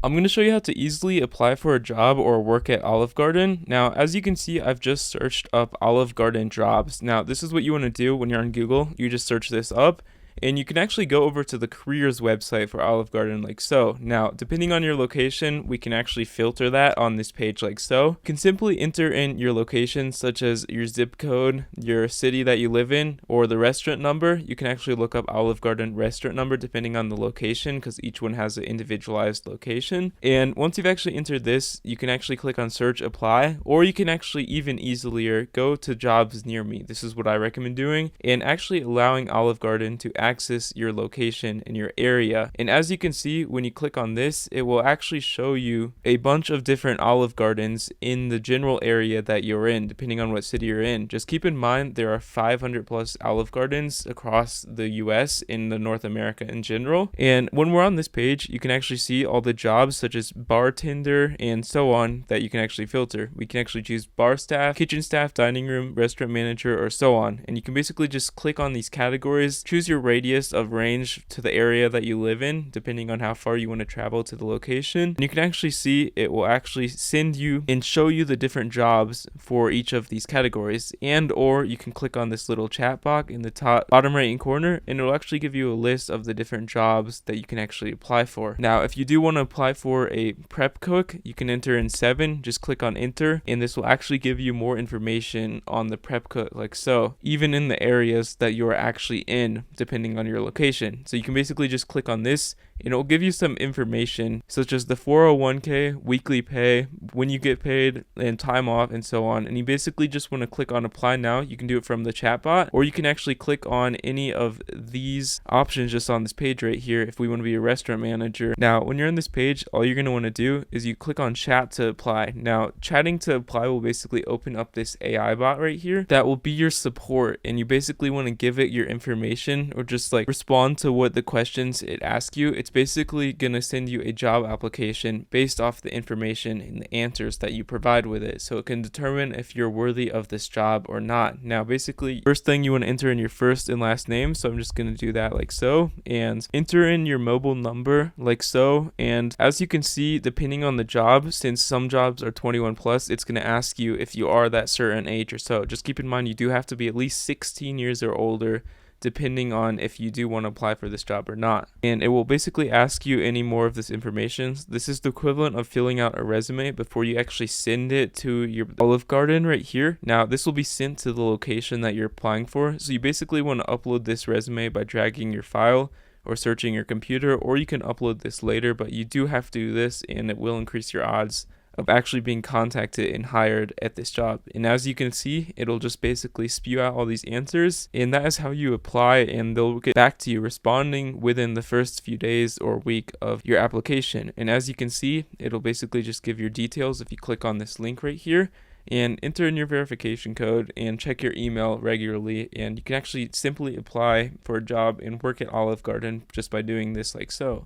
I'm going to show you how to easily apply for a job or work at Olive Garden. Now, as you can see, I've just searched up Olive Garden jobs. Now, this is what you want to do when you're on Google. You just search this up. And you can actually go over to the careers website for Olive Garden like so. Now, depending on your location, we can actually filter that on this page like so. You can simply enter in your location, such as your zip code, your city that you live in, or the restaurant number. You can actually look up Olive Garden restaurant number depending on the location, because each one has an individualized location. And once you've actually entered this, you can actually click on search apply, or you can actually even easier go to jobs near me. This is what I recommend doing, and actually allowing Olive Garden to access your location in your area. And as you can see, when you click on this, it will actually show you a bunch of different Olive Gardens in the general area that you're in, depending on what city you're in. Just keep in mind there are 500 plus Olive Gardens across the US in the North America in general. And when we're on this page, you can actually see all the jobs such as bartender and so on that you can actually filter. We can actually choose bar staff, kitchen staff, dining room, restaurant manager, or so on. And you can basically just click on these categories, choose your radius of range to the area that you live in, depending on how far you want to travel to the location. And you can actually see it will actually send you and show you the different jobs for each of these categories. And or you can click on this little chat box in the top bottom right hand corner, and it will actually give you a list of the different jobs that you can actually apply for. Now, if you do want to apply for a prep cook, you can enter in 7. Just click on enter, and this will actually give you more information on the prep cook like so, even in the areas that you're actually in, depending on your location. So you can basically just click on this, and it will give you some information such as the 401k, weekly pay, when you get paid, and time off, and so on. And you basically just want to click on apply now. You can do it from the chatbot, or you can actually click on any of these options just on this page right here if we want to be a restaurant manager. Now, when you're on this page, all you're going to want to do is you click on chat to apply. Now, chatting to apply will basically open up this AI bot right here that will be your support, and you basically want to give it your information or just like respond to what the questions it asks you. It's basically going to send you a job application based off the information and the answers that you provide with it, so it can determine if you're worthy of this job or not. Now, basically, first thing you want to enter in your first and last name, so I'm just going to do that like so, and enter in your mobile number like so. And as you can see, depending on the job, since some jobs are 21 plus, it's going to ask you if you are that certain age or so. Just keep in mind you do have to be at least 16 years or older, depending on if you do want to apply for this job or not. And it will basically ask you any more of this information. This is the equivalent of filling out a resume before you actually send it to your Olive Garden right here. Now, this will be sent to the location that you're applying for. So you basically want to upload this resume by dragging your file or searching your computer, or you can upload this later, but you do have to do this, and it will increase your odds of actually being contacted and hired at this job. And as you can see, it'll just basically spew out all these answers, and that is how you apply, and they'll get back to you responding within the first few days or week of your application. And as you can see, it'll basically just give your details if you click on this link right here and enter in your verification code and check your email regularly, and you can actually simply apply for a job and work at Olive Garden just by doing this like so.